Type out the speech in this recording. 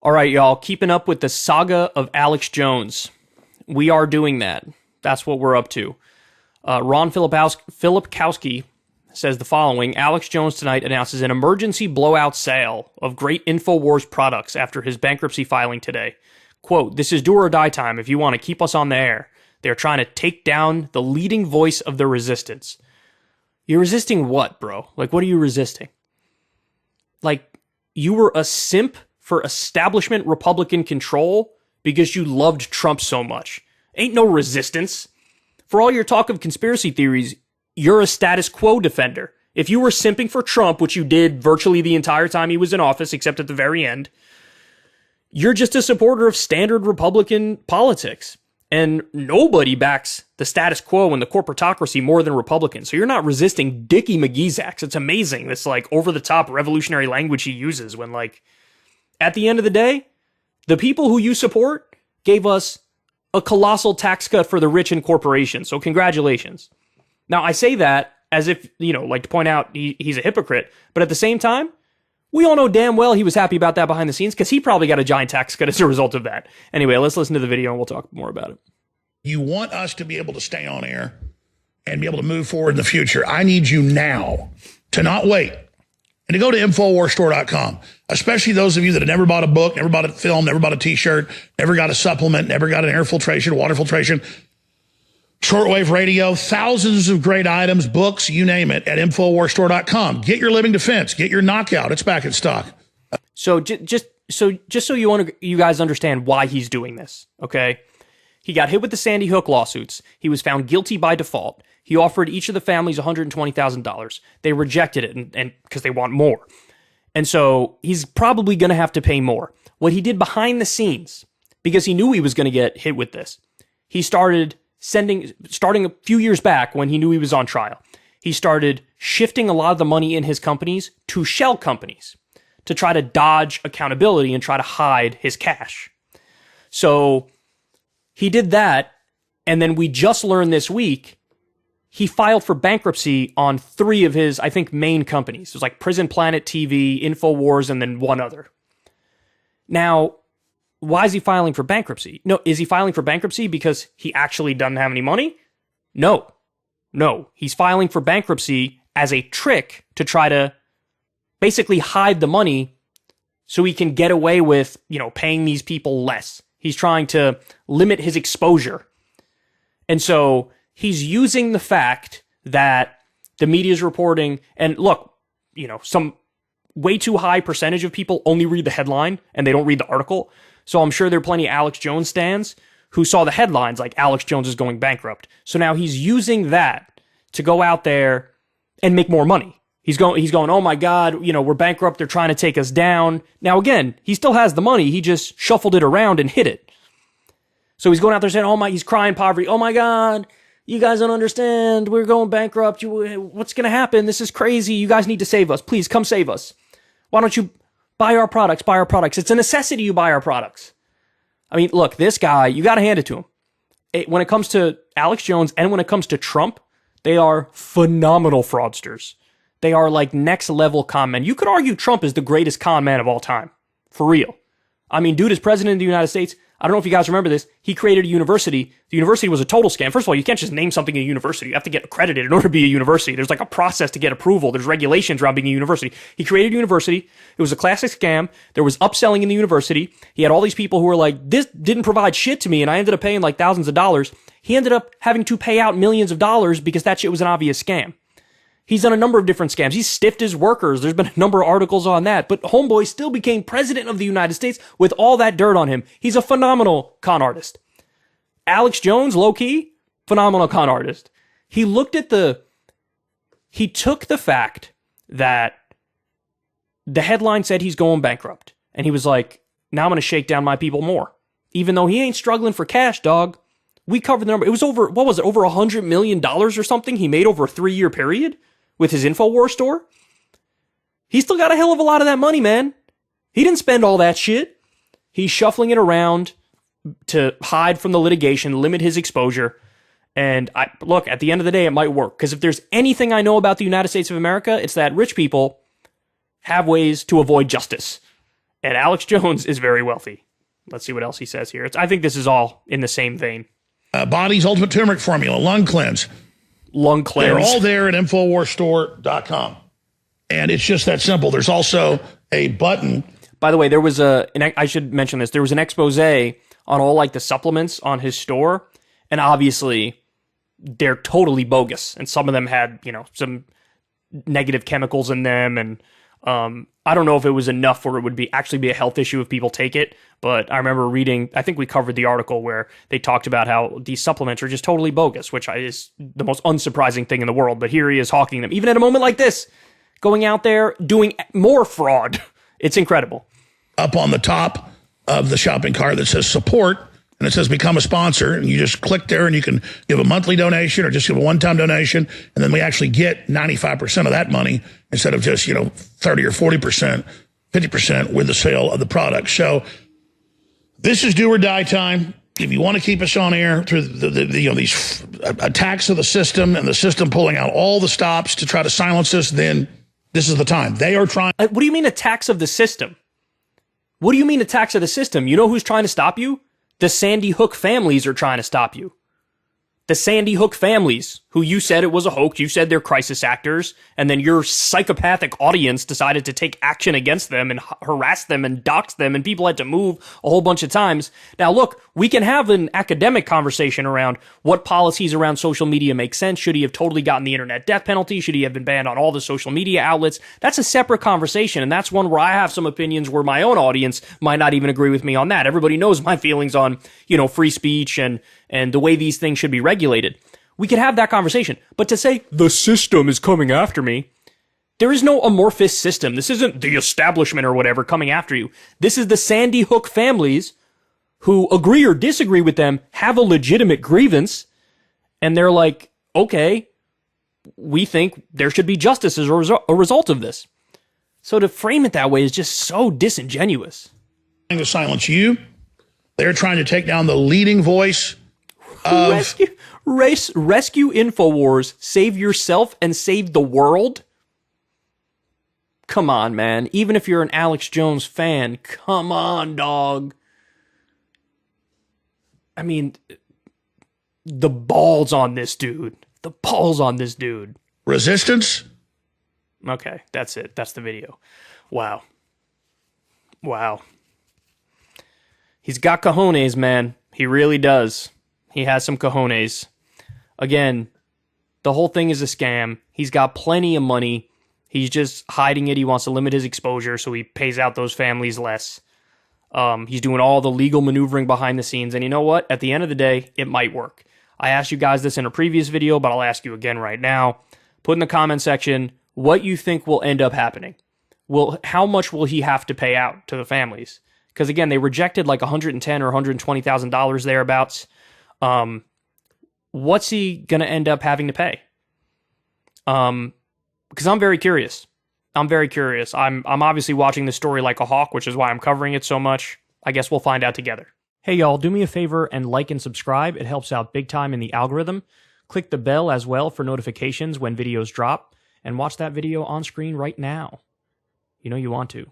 All right, y'all, keeping up with the saga of Alex Jones. We are doing that. That's what we're up to. Ron Filipkowski says the following: Alex Jones tonight announces an emergency blowout sale of great Infowars products after his bankruptcy filing today. Quote, "This is do or die time if you want to keep us on the air. They're trying to take down the leading voice of the resistance." You're resisting what, bro? Like, what are you resisting? Like, you were a simp for establishment Republican control because you loved Trump so much. Ain't no resistance. For all your talk of conspiracy theories, you're a status quo defender. If you were simping for Trump, which you did virtually the entire time he was in office, except at the very end, you're just a supporter of standard Republican politics. And nobody backs the status quo and the corporatocracy more than Republicans. So you're not resisting Dickie McGee's acts. It's amazing, this like over-the-top revolutionary language he uses when, like, at the end of the day, the people who you support gave us a colossal tax cut for the rich and corporations. So congratulations. Now, I say that as if, like to point out he's a hypocrite. But at the same time, we all know damn well he was happy about that behind the scenes because he probably got a giant tax cut as a result of that. Anyway, let's listen to the video and we'll talk more about it. You want us to be able to stay on air and be able to move forward in the future. I need you now to not wait and to go to InfoWarsStore.com, especially those of you that have never bought a book, never bought a film, never bought a t-shirt, never got a supplement, never got an air filtration, water filtration, shortwave radio, thousands of great items, books, you name it, at InfoWarsStore.com. Get your living defense. Get your knockout. It's back in stock. So just so you guys understand why he's doing this, okay? He got hit with the Sandy Hook lawsuits. He was found guilty by default. He offered each of the families $120,000. They rejected it and because they want more. And so he's probably going to have to pay more. What he did behind the scenes, because he knew he was going to get hit with this, he starting a few years back when he knew he was on trial, he started shifting a lot of the money in his companies to shell companies to try to dodge accountability and try to hide his cash. So he did that, and then we just learned this week he filed for bankruptcy on 3 of his, I think, main companies. It was like Prison Planet TV, Infowars, and then one other. Now, why is he filing for bankruptcy? No, is he filing for bankruptcy because he actually doesn't have any money? No. He's filing for bankruptcy as a trick to try to basically hide the money so he can get away with, paying these people less. He's trying to limit his exposure. And so he's using the fact that the media is reporting, and look, some way too high percentage of people only read the headline and they don't read the article. So I'm sure there are plenty of Alex Jones stans who saw the headlines like Alex Jones is going bankrupt. So now he's using that to go out there and make more money. He's going, oh my God, we're bankrupt. They're trying to take us down. Now, again, he still has the money. He just shuffled it around and hid it. So he's going out there saying, he's crying poverty. Oh my God, you guys don't understand. We're going bankrupt. What's going to happen? This is crazy. You guys need to save us. Please come save us. Why don't you buy our products? It's a necessity you buy our products. I mean, look, this guy, you got to hand it to him. When it comes to Alex Jones and when it comes to Trump, they are phenomenal fraudsters. They are like next level con men. You could argue Trump is the greatest con man of all time. For real. I mean, dude is president of the United States. I don't know if you guys remember this. He created a university. The university was a total scam. First of all, you can't just name something a university. You have to get accredited in order to be a university. There's like a process to get approval. There's regulations around being a university. He created a university. It was a classic scam. There was upselling in the university. He had all these people who were like, this didn't provide shit to me, and I ended up paying like thousands of dollars. He ended up having to pay out millions of dollars because that shit was an obvious scam. He's done a number of different scams. He's stiffed his workers. There's been a number of articles on that. But homeboy still became president of the United States with all that dirt on him. He's a phenomenal con artist. Alex Jones, low-key, phenomenal con artist. He took the fact that the headline said he's going bankrupt. And he was like, now I'm going to shake down my people more. Even though he ain't struggling for cash, dog. We covered the number. It was over $100 million or something he made over a 3-year period with his Infowars store. He still got a hell of a lot of that money, man. He didn't spend all that shit. He's shuffling it around to hide from the litigation, limit his exposure. And look, at the end of the day, it might work. Because if there's anything I know about the United States of America, it's that rich people have ways to avoid justice. And Alex Jones is very wealthy. Let's see what else he says here. I think this is all in the same vein. Body's Ultimate Turmeric Formula, Lung Cleanse. Lung cleanse. They're all there at InfoWarsStore.com. And it's just that simple. There's also a button. By the way, there was I should mention this. There was an expose on all like the supplements on his store. And obviously, they're totally bogus. And some of them had, some negative chemicals in them. And I don't know if it was enough where it would actually be a health issue if people take it. But I remember reading, I think we covered the article where they talked about how these supplements are just totally bogus, which is the most unsurprising thing in the world. But here he is hawking them, even at a moment like this, going out there doing more fraud. It's incredible. Up on the top of the shopping cart that says support, and it says become a sponsor, and you just click there and you can give a monthly donation or just give a one-time donation, and then we actually get 95% of that money instead of just 30 or 40%, 50% with the sale of the product. So this is do or die time. If you want to keep us on air through these attacks of the system and the system pulling out all the stops to try to silence us, then this is the time. They are trying. What do you mean attacks of the system? What do you mean attacks of the system? You know who's trying to stop you? The Sandy Hook families are trying to stop you. The Sandy Hook families, who you said it was a hoax, you said they're crisis actors, and then your psychopathic audience decided to take action against them and harass them and dox them, and people had to move a whole bunch of times. Now look, we can have an academic conversation around what policies around social media make sense. Should he have totally gotten the internet death penalty? Should he have been banned on all the social media outlets? That's a separate conversation, and that's one where I have some opinions where my own audience might not even agree with me on that. Everybody knows my feelings on, free speech and the way these things should be regulated. We could have that conversation. But to say, the system is coming after me, there is no amorphous system. This isn't the establishment or whatever coming after you. This is the Sandy Hook families who agree or disagree with them, have a legitimate grievance, and they're like, okay, we think there should be justice as a result of this. So to frame it that way is just so disingenuous. Trying to silence you. They're trying to take down the leading voice of rescue Infowars, save yourself and save the world. Come on, man. Even if you're an Alex Jones fan, come on, dog. I mean, the balls on this dude. The balls on this dude. resistance. Okay, that's it. That's the video. Wow. Wow. He's got cojones, man. He really does. He has some cojones. Again, the whole thing is a scam. He's got plenty of money. He's just hiding it. He wants to limit his exposure, so he pays out those families less. He's doing all the legal maneuvering behind the scenes. And you know what? At the end of the day, it might work. I asked you guys this in a previous video, but I'll ask you again right now. Put in the comment section what you think will end up happening. How much will he have to pay out to the families? Because again, they rejected like $110,000 or $120,000 thereabouts. What's he gonna end up having to pay? Because I'm very curious. I'm obviously watching this story like a hawk, which is why I'm covering it so much. I guess we'll find out together. Hey y'all, do me a favor and like and subscribe. It helps out big time in the algorithm. Click the bell as well for notifications when videos drop, and watch that video on screen right now. You know you want to.